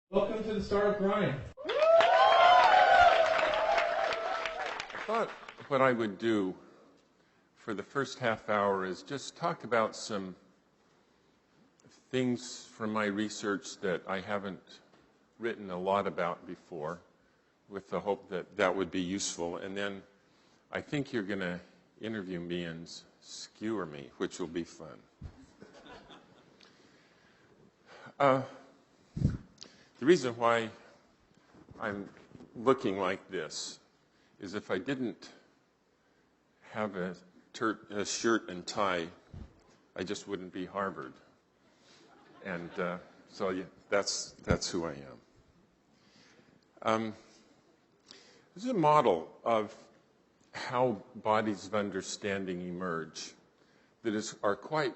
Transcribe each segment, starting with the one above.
Welcome to the Startup Grind. I thought what I would do for the first half hour is just talk about some things from my research that I haven't written a lot about before, with the hope that that would be useful. And then I think you're going to interview me and skewer me, which will be fun. The reason why I'm looking like this is if I didn't have a shirt and tie, I just wouldn't be Harvard. And so yeah, that's who I am. This is a model of how bodies of understanding emerge that are quite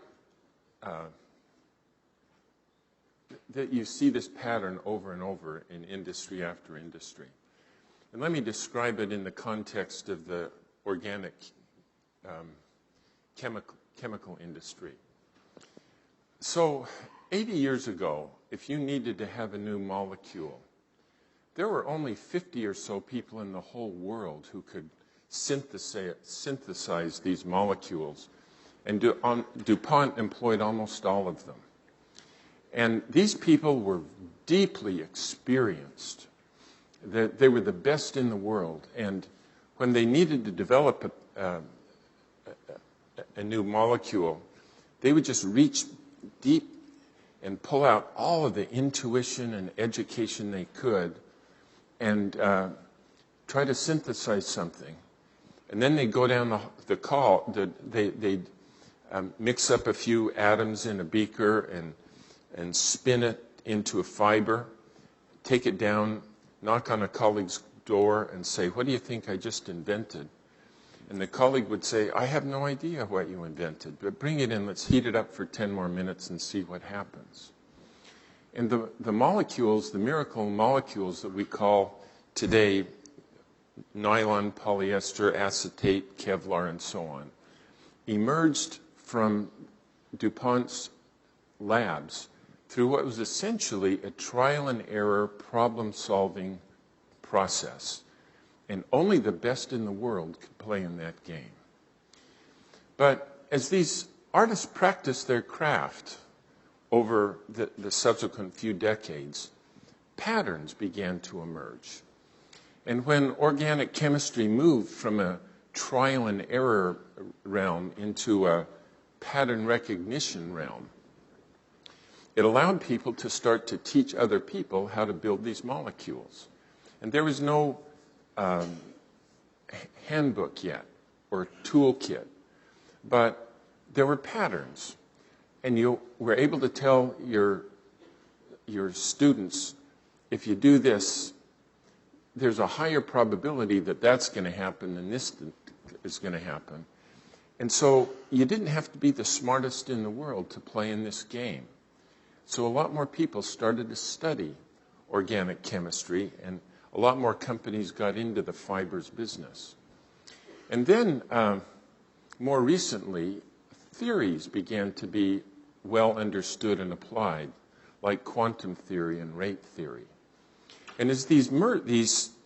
that you see this pattern over and over in industry after industry. And let me describe it in the context of the organic chemical industry. So 80 years ago, if you needed to have a new molecule, there were only 50 or so people in the whole world who could synthesize these molecules, and DuPont employed almost all of them. And these people were deeply experienced. They were the best in the world. And when they needed to develop a new molecule, they would just reach deep and pull out all of the intuition and education they could and try to synthesize something. And then they'd go down they'd mix up a few atoms in a beaker and spin it into a fiber, take it down, knock on a colleague's door and say, "What do you think I just invented?" And the colleague would say, "I have no idea what you invented, but bring it in, let's heat it up for 10 more minutes and see what happens." And the molecules, the miracle molecules that we call today nylon, polyester, acetate, Kevlar, and so on, emerged from DuPont's labs through what was essentially a trial and error problem-solving process. And only the best in the world could play in that game. But as these artists practiced their craft over the subsequent few decades, patterns began to emerge. And when organic chemistry moved from a trial and error realm into a pattern recognition realm, it allowed people to start to teach other people how to build these molecules. And there was no handbook yet or toolkit, but there were patterns. And you were able to tell your students, if you do this, there's a higher probability that that's going to happen than this is going to happen. And so you didn't have to be the smartest in the world to play in this game. So a lot more people started to study organic chemistry, and a lot more companies got into the fibers business. And then, more recently, theories began to be well understood and applied, like quantum theory and rate theory. And as these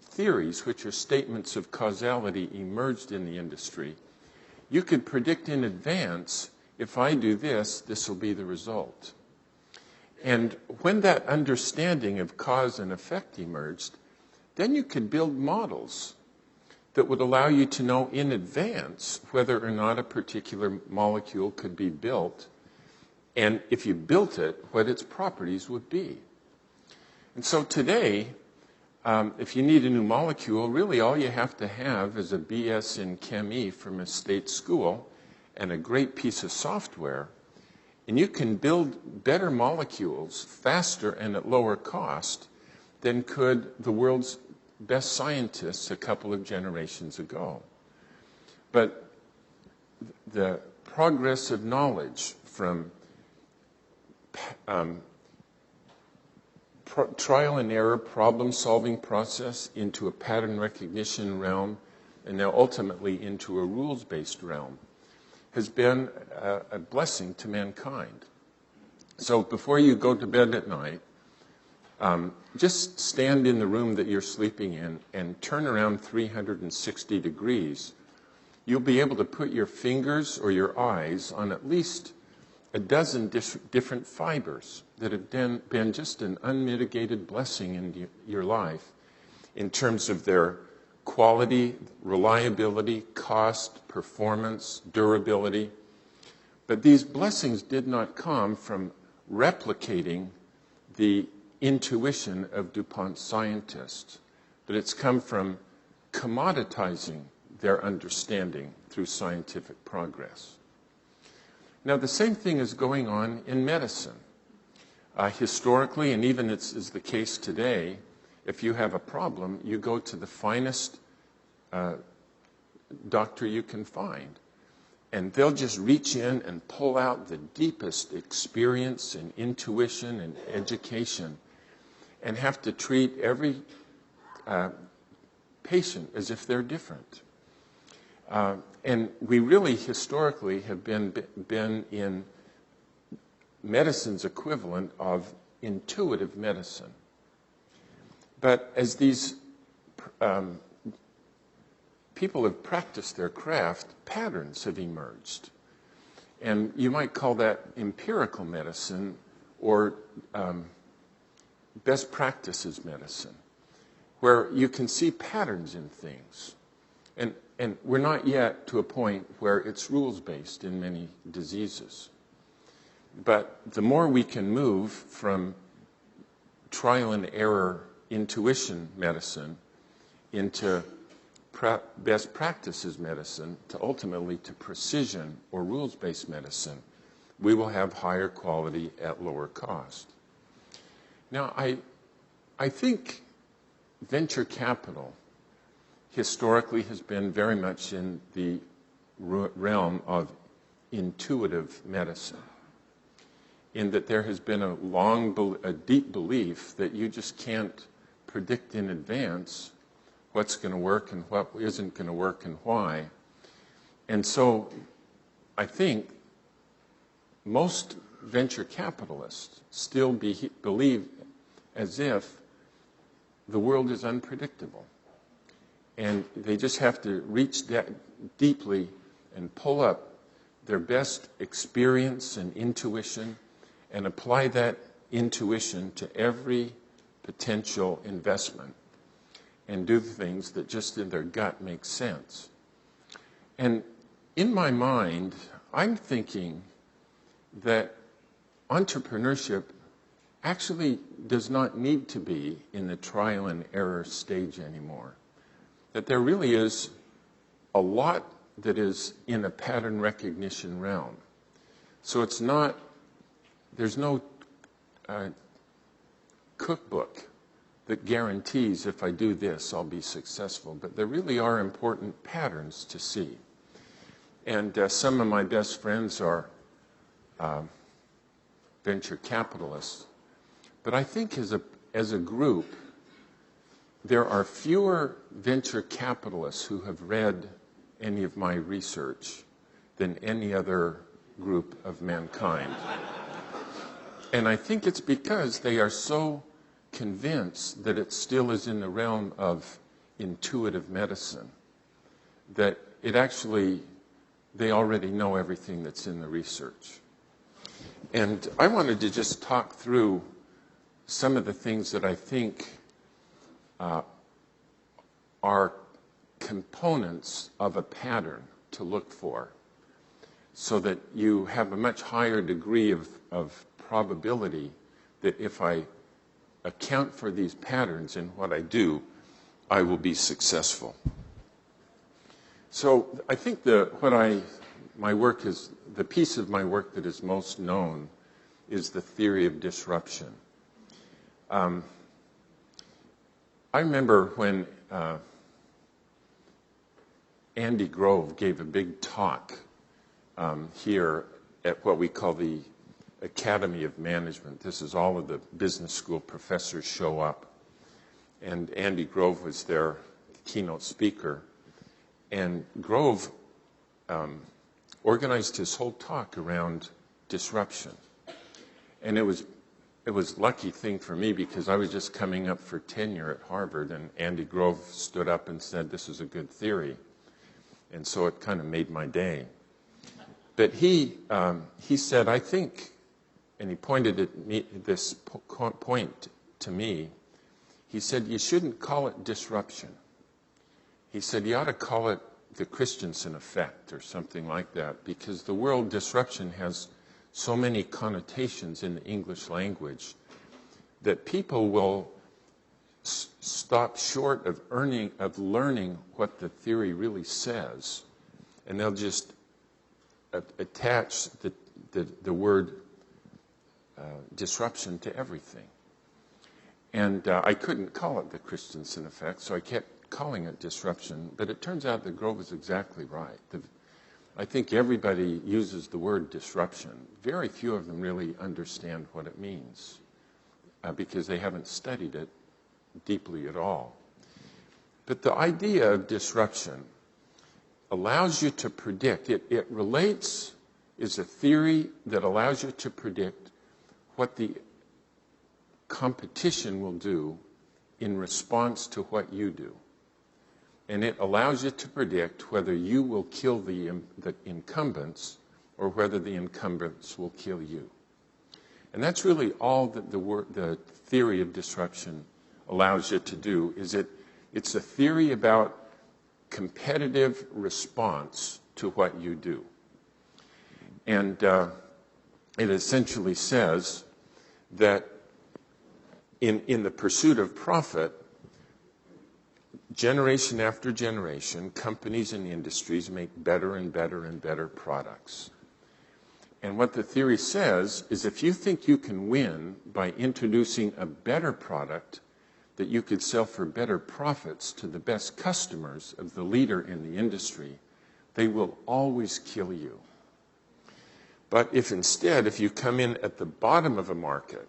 theories, which are statements of causality, emerged in the industry, you could predict in advance, if I do this, this will be the result. And when that understanding of cause and effect emerged, then you could build models that would allow you to know in advance whether or not a particular molecule could be built, and if you built it, what its properties would be. And so today, if you need a new molecule, really all you have to have is a BS in Chem E from a state school and a great piece of software, and you can build better molecules faster and at lower cost than could the world's best scientists a couple of generations ago. But the progress of knowledge from trial and error problem-solving process into a pattern recognition realm, and now ultimately into a rules-based realm, has been a blessing to mankind. So before you go to bed at night, Just stand in the room that you're sleeping in and turn around 360 degrees. You'll be able to put your fingers or your eyes on at least a dozen different fibers that have been just an unmitigated blessing in your life in terms of their quality, reliability, cost, performance, durability. But these blessings did not come from replicating the intuition of DuPont scientists, but it's come from commoditizing their understanding through scientific progress. Now, the same thing is going on in medicine. Historically, and even is the case today, if you have a problem, you go to the finest doctor you can find. And they'll just reach in and pull out the deepest experience and intuition and education and have to treat every patient as if they're different. And we really historically have been in medicine's equivalent of intuitive medicine. But as these people have practiced their craft, patterns have emerged. And you might call that empirical medicine or best practices medicine, where you can see patterns in things. And we're not yet to a point where it's rules-based in many diseases. But the more we can move from trial and error intuition medicine into best practices medicine to ultimately to precision or rules-based medicine, we will have higher quality at lower cost. Now, I think venture capital historically has been very much in the realm of intuitive medicine, in that there has been a deep belief that you just can't predict in advance what's going to work and what isn't going to work and why. And so I think most venture capitalists still believe as if the world is unpredictable. And they just have to reach deeply and pull up their best experience and intuition and apply that intuition to every potential investment and do things that just in their gut make sense. And in my mind, I'm thinking that entrepreneurship actually does not need to be in the trial and error stage anymore. That there really is a lot that is in a pattern recognition realm. So it's not, there's no cookbook that guarantees if I do this, I'll be successful. But there really are important patterns to see. And some of my best friends are venture capitalists. But I think as a group, there are fewer venture capitalists who have read any of my research than any other group of mankind. And I think it's because they are so convinced that it still is in the realm of intuitive medicine, that it actually, they already know everything that's in the research. And I wanted to just talk through some of the things that I think are components of a pattern to look for, so that you have a much higher degree of probability that if I account for these patterns in what I do, I will be successful. So I think my work is, the piece of my work that is most known is the theory of disruption. I remember when Andy Grove gave a big talk here at what we call the Academy of Management. This is all of the business school professors show up. And Andy Grove was their keynote speaker. And Grove organized his whole talk around disruption. And it was it was a lucky thing for me because I was just coming up for tenure at Harvard, and Andy Grove stood up and said, "This is a good theory." And so it kind of made my day. But he said, I think, and he pointed at me, this point to me, he said, you shouldn't call it disruption. He said, you ought to call it the Christensen effect or something like that, because the word disruption has so many connotations in the English language that people will stop short of learning what the theory really says, and they'll just attach the word disruption to everything. And I couldn't call it the Christensen effect, so I kept calling it disruption, but it turns out that Grove is exactly right. I think everybody uses the word disruption. Very few of them really understand what it means because they haven't studied it deeply at all. But the idea of disruption allows you to predict. It is a theory that allows you to predict what the competition will do in response to what you do. And it allows you to predict whether you will kill the incumbents or whether the incumbents will kill you. And that's really all that the theory of disruption allows you to do. It's a theory about competitive response to what you do. And it essentially says that in the pursuit of profit, generation after generation, companies and industries make better and better and better products. And what the theory says is if you think you can win by introducing a better product that you could sell for better profits to the best customers of the leader in the industry, they will always kill you. But if you come in at the bottom of a market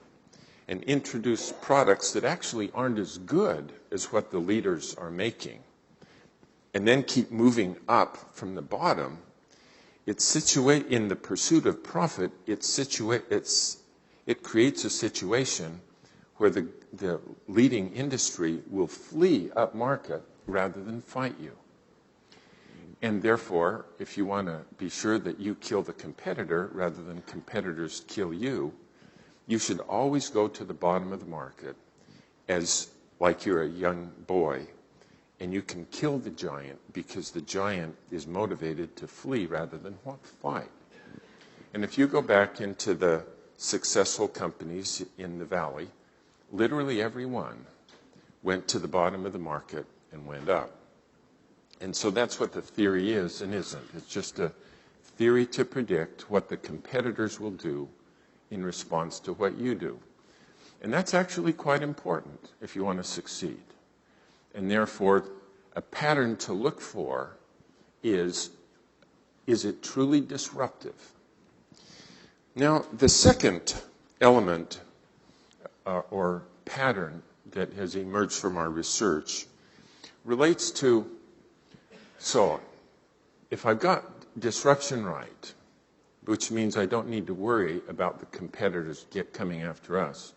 and introduce products that actually aren't as good as what the leaders are making, and then keep moving up from the bottom, in the pursuit of profit, it creates a situation where the leading industry will flee up market rather than fight you. And therefore, if you want to be sure that you kill the competitor rather than competitors kill you, you should always go to the bottom of the market as like you're a young boy, and you can kill the giant because the giant is motivated to flee rather than fight. And if you go back into the successful companies in the valley, literally every one went to the bottom of the market and went up. And so that's what the theory is and isn't. It's just a theory to predict what the competitors will do in response to what you do. And that's actually quite important if you want to succeed. And therefore, a pattern to look for is it truly disruptive? Now, the second element or pattern that has emerged from our research relates to, so if I've got disruption right, which means I don't need to worry about the competitors coming after us,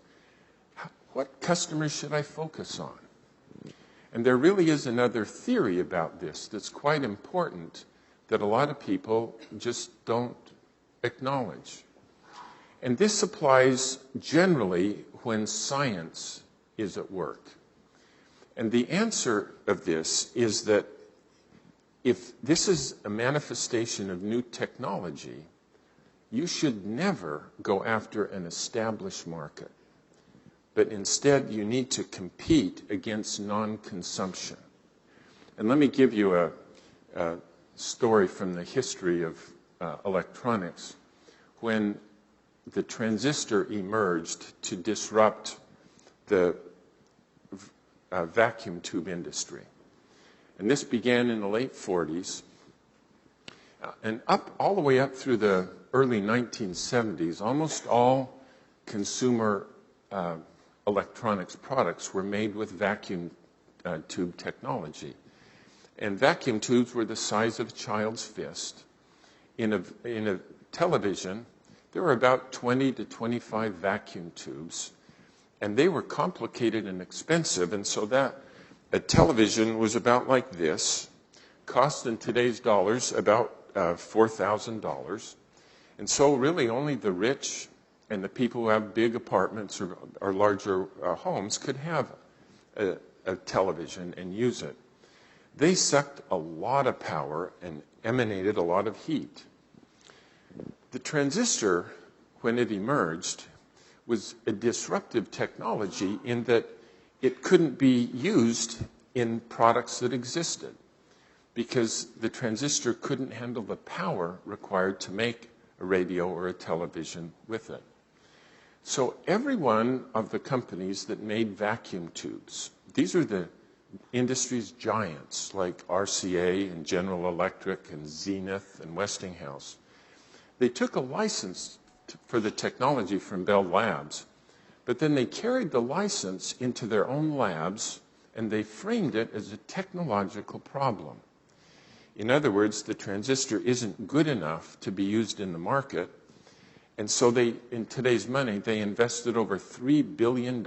what customers should I focus on? And there really is another theory about this that's quite important that a lot of people just don't acknowledge. And this applies generally when science is at work. And the answer of this is that if this is a manifestation of new technology, you should never go after an established market. But instead, you need to compete against non-consumption. And let me give you a story from the history of electronics. When the transistor emerged to disrupt the vacuum tube industry. And this began in the late 40s. And all the way up through the early 1970s, almost all consumer electronics products were made with vacuum tube technology. And vacuum tubes were the size of a child's fist. In a television, there were about 20 to 25 vacuum tubes, and they were complicated and expensive, and so that a television was about like this, cost in today's dollars about $4,000. And so really only the rich and the people who have big apartments or larger homes could have a television and use it. They sucked a lot of power and emanated a lot of heat. The transistor, when it emerged, was a disruptive technology in that it couldn't be used in products that existed because the transistor couldn't handle the power required to make a radio or a television with it. So every one of the companies that made vacuum tubes, these are the industry's giants like RCA and General Electric and Zenith and Westinghouse. They took a license for the technology from Bell Labs, but then they carried the license into their own labs and they framed it as a technological problem. In other words, the transistor isn't good enough to be used in the market, and so they, in today's money, they invested over $3 billion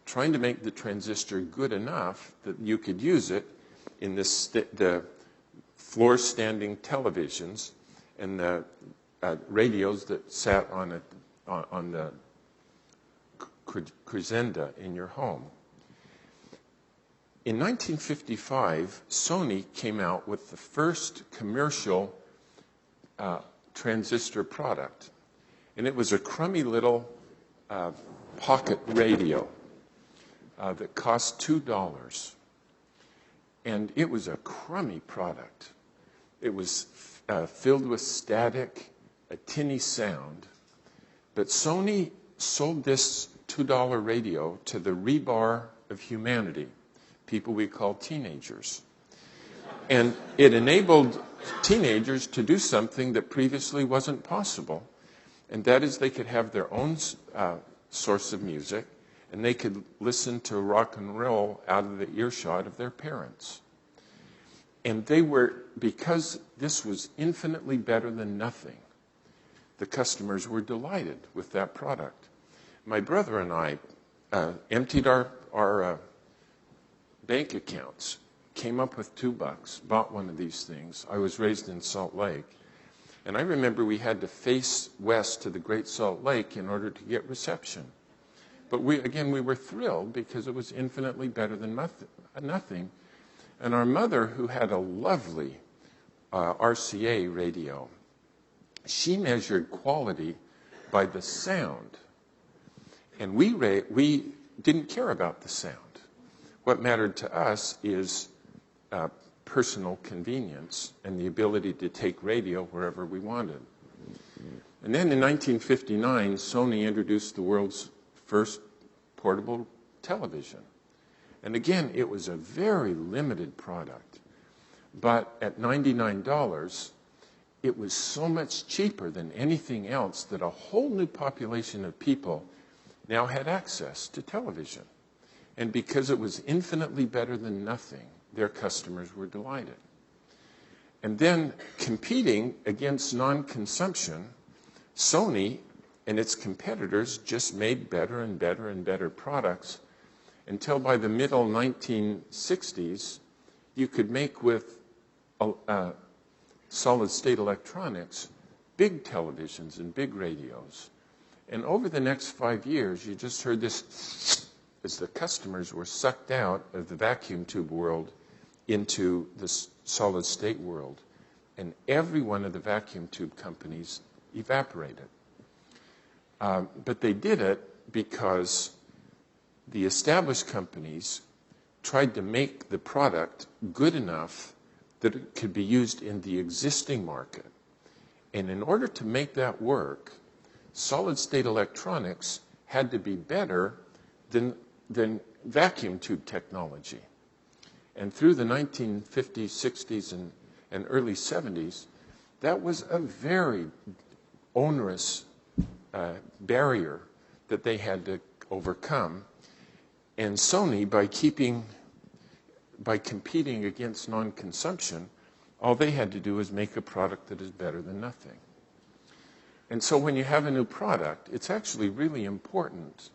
trying to make the transistor good enough that you could use it in the floor-standing televisions and the radios that sat on the crescenda in your home. In 1955, Sony came out with the first commercial transistor product, and it was a crummy little pocket radio that cost $2. And it was a crummy product. It was filled with static, a tinny sound. But Sony sold this $2 radio to the rebar of humanity, people we call teenagers. And it enabled teenagers to do something that previously wasn't possible, and that is they could have their own source of music, and they could listen to rock and roll out of the earshot of their parents. And they were, because this was infinitely better than nothing, the customers were delighted with that product. My brother and I emptied our bank accounts, came up with $2, bought one of these things. I was raised in Salt Lake. And I remember we had to face west to the Great Salt Lake in order to get reception. But we were thrilled because it was infinitely better than nothing. And our mother, who had a lovely RCA radio, she measured quality by the sound. And we didn't care about the sound. What mattered to us is personal convenience and the ability to take radio wherever we wanted. And then in 1959, Sony introduced the world's first portable television. And again, it was a very limited product. But at $99, it was so much cheaper than anything else that a whole new population of people now had access to television. And because it was infinitely better than nothing, their customers were delighted. And then competing against non-consumption, Sony and its competitors just made better and better and better products until by the middle 1960s, you could make with solid-state electronics big televisions and big radios. And over the next 5 years, you just heard this as the customers were sucked out of the vacuum tube world into the solid-state world. And every one of the vacuum tube companies evaporated. But they did it because the established companies tried to make the product good enough that it could be used in the existing market. And in order to make that work, solid-state electronics had to be better than vacuum tube technology. And through the 1950s, 60s, and early 70s, that was a very onerous barrier that they had to overcome. And Sony, by competing against non-consumption, all they had to do was make a product that is better than nothing. And so when you have a new product, it's actually really important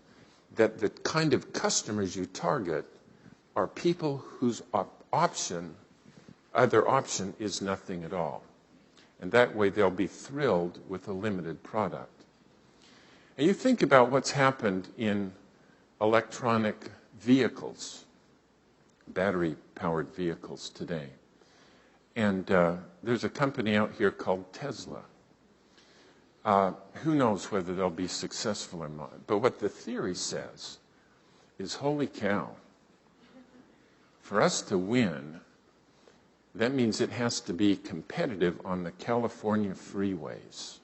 that the kind of customers you target are people whose other option is nothing at all. And that way they'll be thrilled with a limited product. And you think about what's happened in electronic vehicles, battery-powered vehicles today. And there's a company out here called Tesla. Who knows whether they'll be successful or not. But what the theory says is, holy cow, for us to win, that means it has to be competitive on the California freeways.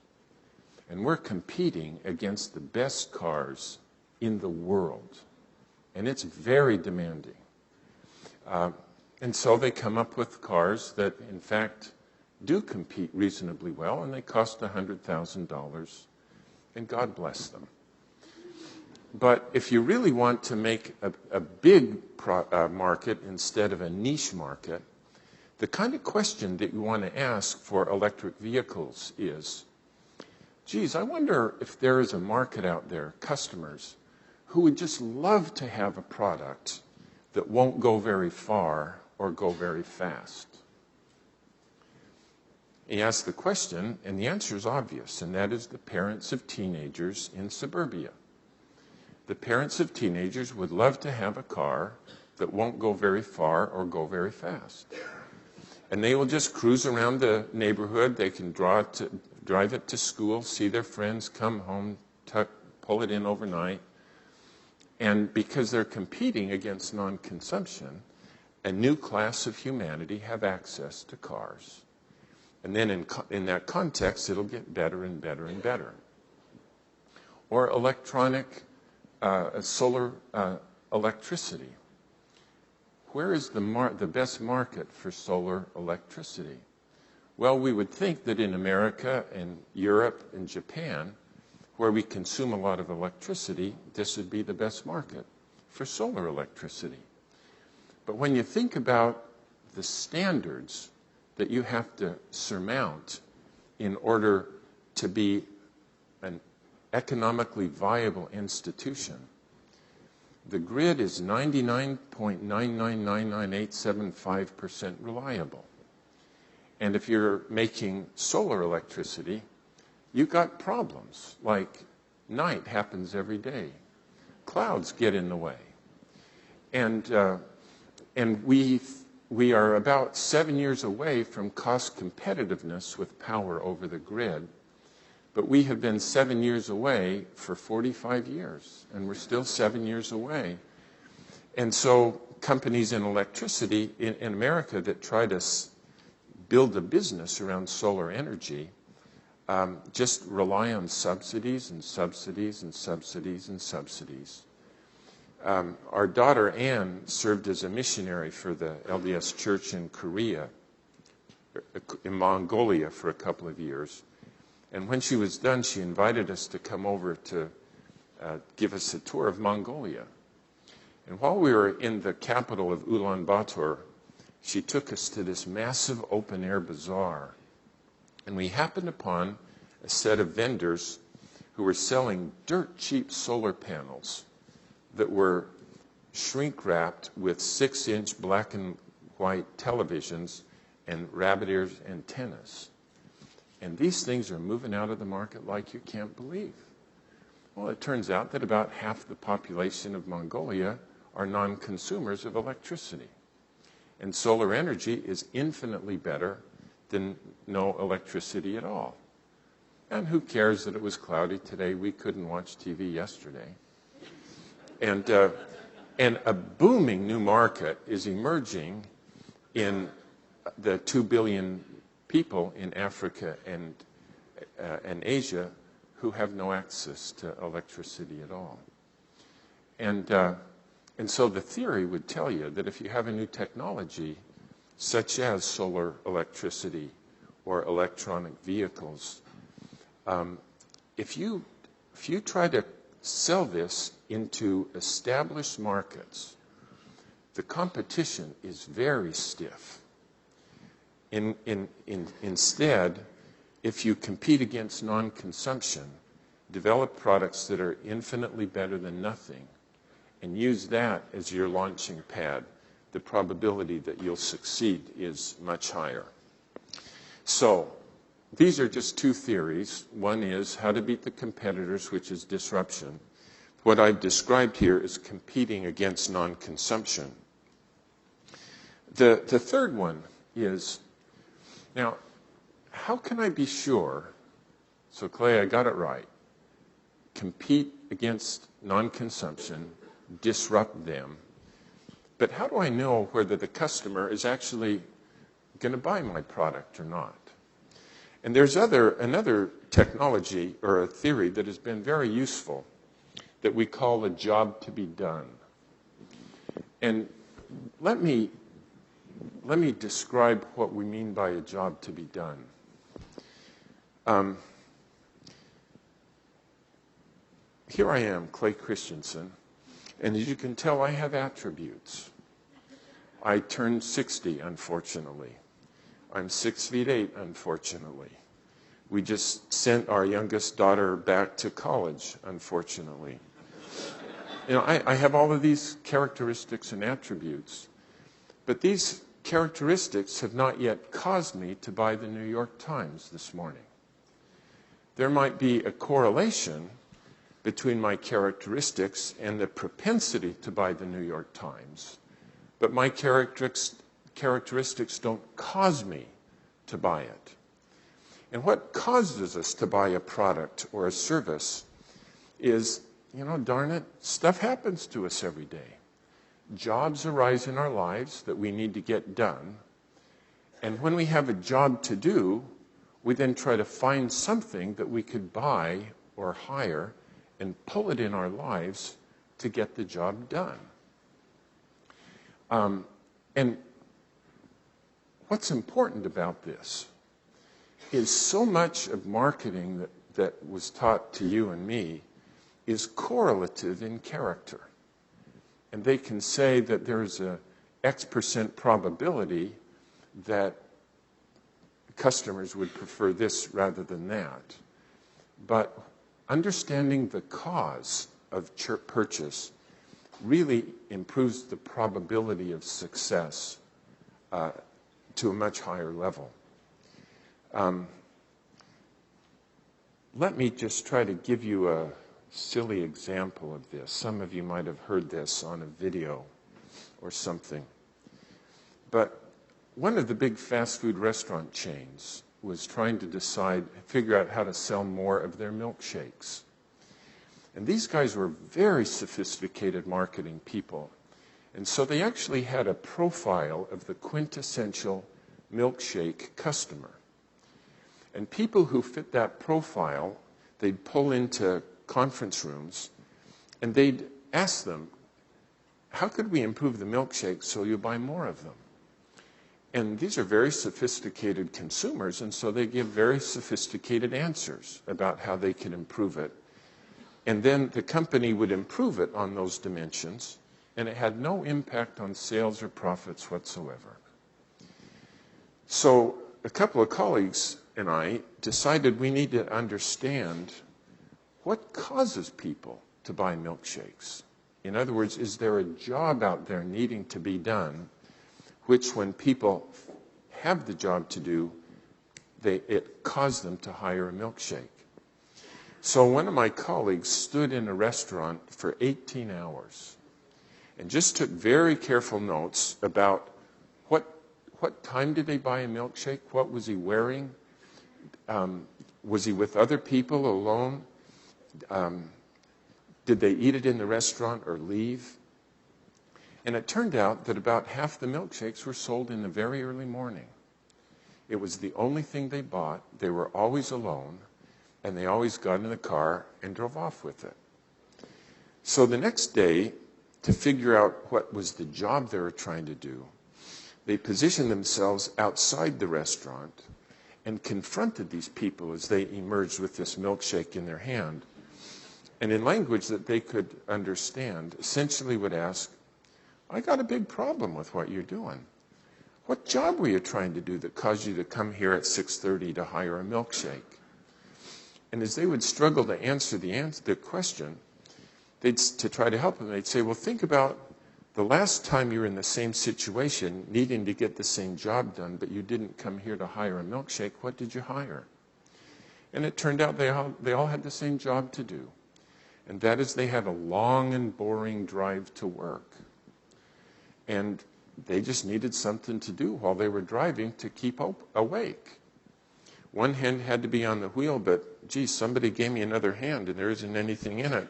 And we're competing against the best cars in the world. And it's very demanding. And so they come up with cars that, in fact, do compete reasonably well, and they cost $100,000, and God bless them. But if you really want to make a big market instead of a niche market, the kind of question that you want to ask for electric vehicles is, geez, I wonder if there is a market out there, customers, who would just love to have a product that won't go very far or go very fast. You ask the question, and the answer is obvious, and that is the parents of teenagers in suburbia. The parents of teenagers would love to have a car that won't go very far or go very fast. And they will just cruise around the neighborhood. They can drive it to school, see their friends, come home, pull it in overnight. And because they're competing against non-consumption, a new class of humanity have access to cars. And then in that context, it'll get better and better and better. Or electronic, solar electricity. Where is the best market for solar electricity? Well, we would think that in America and Europe and Japan, where we consume a lot of electricity, this would be the best market for solar electricity. But when you think about the standards that you have to surmount in order to be an economically viable institution, the grid is 99.9999875% reliable. And if you're making solar electricity, you've got problems, like night happens every day. Clouds get in the way. And we are about 7 years away from cost competitiveness with power over the grid. But we have been 7 years away for 45 years, and we're still 7 years away. And so companies in electricity in America that try to build a business around solar energy just rely on subsidies and subsidies and subsidies and subsidies. Our daughter Anne served as a missionary for the LDS Church in Korea, in Mongolia for a couple of years. And when she was done, she invited us to come over to give us a tour of Mongolia. And while we were in the capital of Ulaanbaatar, she took us to this massive open-air bazaar. And we happened upon a set of vendors who were selling dirt-cheap solar panels that were shrink-wrapped with 6-inch black and white televisions and rabbit ears antennas. And these things are moving out of the market like you can't believe. Well, it turns out that about half the population of Mongolia are non-consumers of electricity. And solar energy is infinitely better than no electricity at all. And who cares that it was cloudy today? We couldn't watch TV yesterday. And a booming new market is emerging in the 2 billion people in Africa and Asia who have no access to electricity at all. And so the theory would tell you that if you have a new technology, such as solar electricity or electronic vehicles, if you try to sell this into established markets, the competition is very stiff. Instead, if you compete against non-consumption, develop products that are infinitely better than nothing, and use that as your launching pad, the probability that you'll succeed is much higher. So these are just two theories. One is how to beat the competitors, which is disruption. What I've described here is competing against non-consumption. The third one is, now, how can I be sure, so Clay, I got it right, compete against non-consumption, disrupt them, but how do I know whether the customer is actually going to buy my product or not? And there's another technology or a theory that has been very useful that we call a job to be done. And let me describe what we mean by a job to be done. Here I am, Clay Christensen, and as you can tell, I have attributes. I turned 60, unfortunately. I'm 6'8", unfortunately. We just sent our youngest daughter back to college, unfortunately. You know, I have all of these characteristics and attributes, but these characteristics have not yet caused me to buy the New York Times this morning. There might be a correlation between my characteristics and the propensity to buy the New York Times, but my characteristics don't cause me to buy it. And what causes us to buy a product or a service is, you know, darn it, stuff happens to us every day. Jobs arise in our lives that we need to get done. And when we have a job to do, we then try to find something that we could buy or hire and pull it in our lives to get the job done. And what's important about this is so much of marketing that was taught to you and me is correlative in character. And they can say that there's a X% probability that customers would prefer this rather than that. But understanding the cause of purchase really improves the probability of success to a much higher level. Let me just try to give you a silly example of this. Some of you might have heard this on a video or something. But one of the big fast food restaurant chains was trying to figure out how to sell more of their milkshakes. And these guys were very sophisticated marketing people. And so they actually had a profile of the quintessential milkshake customer. And people who fit that profile, they'd pull into conference rooms, and they'd ask them, how could we improve the milkshake so you buy more of them? And these are very sophisticated consumers, and so they give very sophisticated answers about how they can improve it. And then the company would improve it on those dimensions, and it had no impact on sales or profits whatsoever. So a couple of colleagues and I decided we need to understand what causes people to buy milkshakes. In other words, is there a job out there needing to be done, which when people have the job to do, it caused them to hire a milkshake. So one of my colleagues stood in a restaurant for 18 hours and just took very careful notes about what time did they buy a milkshake, what was he wearing, was he with other people alone, did they eat it in the restaurant or leave? And it turned out that about half the milkshakes were sold in the very early morning. It was the only thing they bought. They were always alone, and they always got in the car and drove off with it. So the next day, to figure out what was the job they were trying to do, they positioned themselves outside the restaurant and confronted these people as they emerged with this milkshake in their hand. And in language that they could understand, essentially would ask, I got a big problem with what you're doing. What job were you trying to do that caused you to come here at 6:30 to hire a milkshake? And as they would struggle to answer the question, to try to help them, they'd say, well, think about the last time you were in the same situation, needing to get the same job done, but you didn't come here to hire a milkshake. What did you hire? And it turned out they all had the same job to do. And that is, they had a long and boring drive to work. And they just needed something to do while they were driving to keep awake. One hand had to be on the wheel, but, gee, somebody gave me another hand and there isn't anything in it.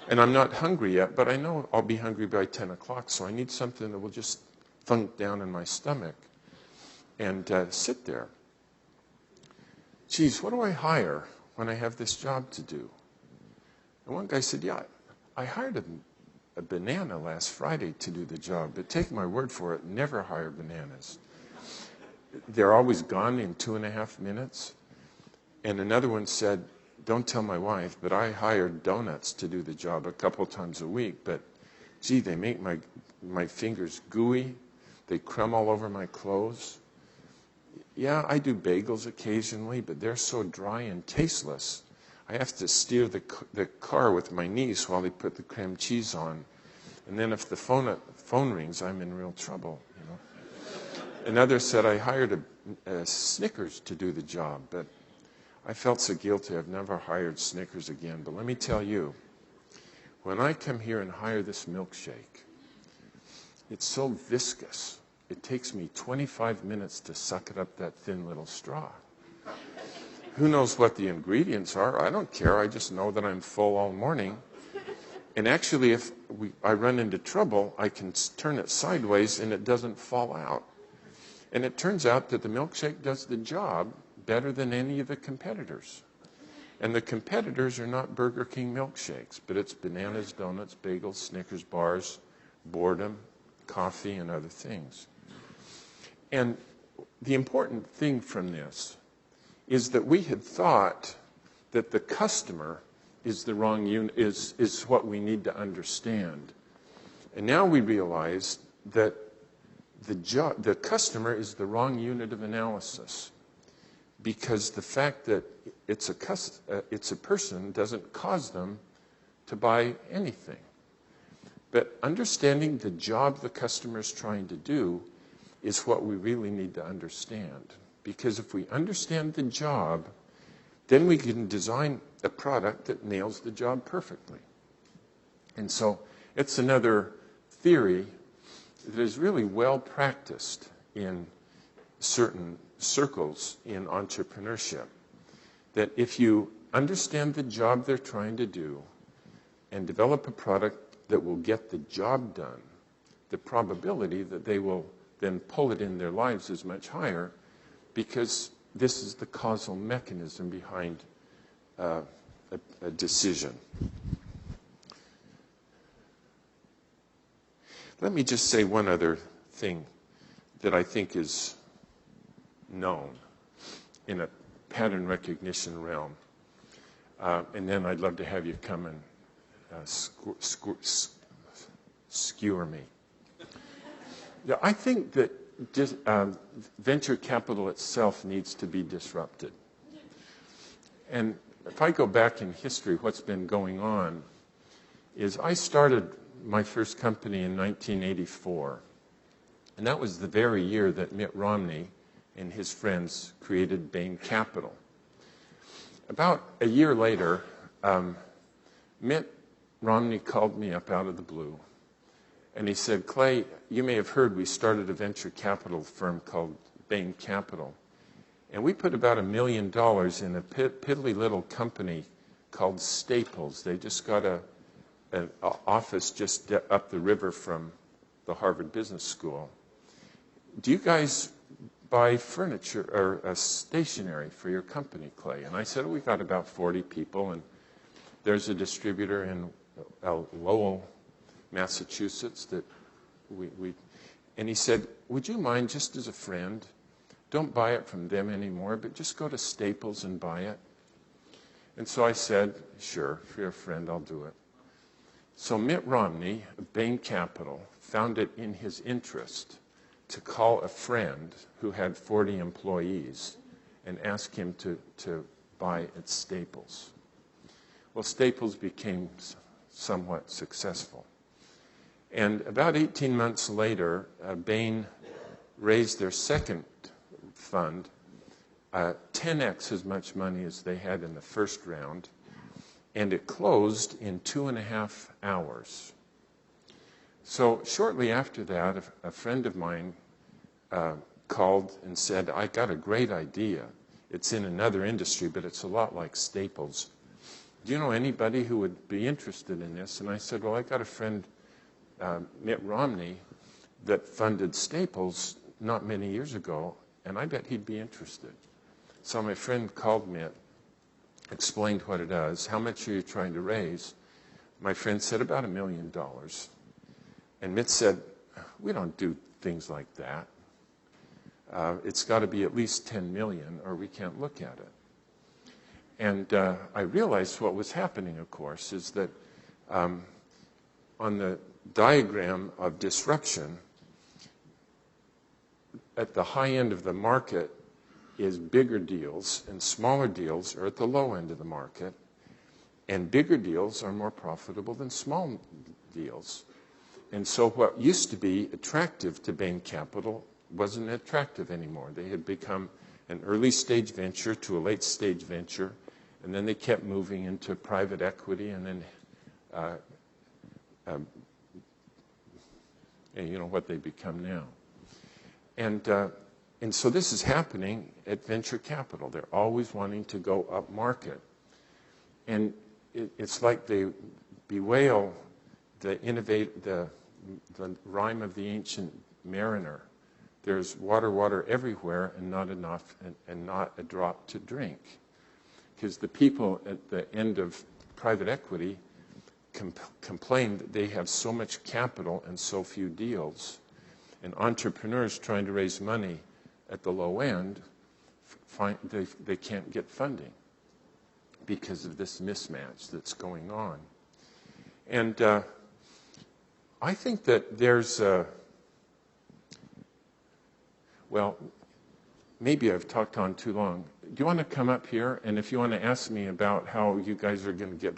And I'm not hungry yet, but I know I'll be hungry by 10 o'clock, so I need something that will just thunk down in my stomach and sit there. Geez, what do I hire when I have this job to do? And one guy said, yeah, I hired a banana last Friday to do the job, but take my word for it, never hire bananas. They're always gone in 2.5 minutes. And another one said, don't tell my wife, but I hired donuts to do the job a couple times a week, but gee, they make my fingers gooey. They crumb all over my clothes. Yeah, I do bagels occasionally, but they're so dry and tasteless. I have to steer the car with my knees while they put the cream cheese on. And then if the phone rings, I'm in real trouble, you know. Another said, I hired a Snickers to do the job, but I felt so guilty. I've never hired Snickers again. But let me tell you, when I come here and hire this milkshake, it's so viscous. It takes me 25 minutes to suck it up that thin little straw. Who knows what the ingredients are? I don't care. I just know that I'm full all morning. And actually, if I run into trouble, I can turn it sideways and it doesn't fall out. And it turns out that the milkshake does the job better than any of the competitors. And the competitors are not Burger King milkshakes, but it's bananas, donuts, bagels, Snickers bars, boredom, coffee, and other things. And the important thing from this is that we had thought that the customer is the wrong is what we need to understand. And now we realize that the customer is the wrong unit of analysis, because the fact that it's a person doesn't cause them to buy anything. But understanding the job the customer is trying to do is what we really need to understand. Because if we understand the job, then we can design a product that nails the job perfectly. And so it's another theory that is really well practiced in certain circles in entrepreneurship, that if you understand the job they're trying to do and develop a product that will get the job done, the probability that they will then pull it in their lives is much higher, because this is the causal mechanism behind a decision. Let me just say one other thing that I think is known in a pattern recognition realm. And then I'd love to have you come and skewer me. Yeah, I think that venture capital itself needs to be disrupted. And if I go back in history, what's been going on is I started my first company in 1984. And that was the very year that Mitt Romney and his friends created Bain Capital. About a year later, Mitt Romney called me up out of the blue. And he said, Clay, you may have heard we started a venture capital firm called Bain Capital. And we put about $1 million in a piddly little company called Staples. They just got an office just up the river from the Harvard Business School. Do you guys buy furniture or stationery for your company, Clay? And I said, we got about 40 people, and there's a distributor in Lowell, Massachusetts that and he said, would you mind, just as a friend, don't buy it from them anymore, but just go to Staples and buy it? And so I said, sure, if you're a friend, I'll do it. So Mitt Romney of Bain Capital found it in his interest to call a friend who had 40 employees and ask him to buy at Staples. Well, Staples became somewhat successful. And about 18 months later, Bain raised their second fund, 10x as much money as they had in the first round, and it closed in 2.5 hours. So shortly after that, a friend of mine called and said, I got a great idea. It's in another industry, but it's a lot like Staples. Do you know anybody who would be interested in this? And I said, well, I got a friend, Mitt Romney, that funded Staples not many years ago, and I bet he'd be interested. So my friend called Mitt, explained what it does. How much are you trying to raise? My friend said, about $1 million. And Mitt said, we don't do things like that. It's got to be at least 10 million or we can't look at it. And I realized what was happening, of course, is that on the diagram of disruption, at the high end of the market is bigger deals, and smaller deals are at the low end of the market, and bigger deals are more profitable than small deals. And so what used to be attractive to Bain Capital wasn't attractive anymore. They had become an early stage venture to a late stage venture, and then they kept moving into private equity, and then you know what they become now. And so this is happening at venture capital. They're always wanting to go up market. And it's like they bewail the rhyme of the ancient mariner. There's water, water everywhere, and not enough, and not a drop to drink. Because the people at the end of private equity complain that they have so much capital and so few deals. And entrepreneurs trying to raise money at the low end, they can't get funding because of this mismatch that's going on. And I think that there's well, maybe I've talked on too long. Do you want to come up here? And if you want to ask me about how you guys are going to get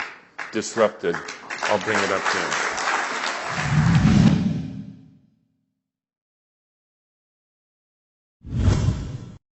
disrupted, I'll bring it up then.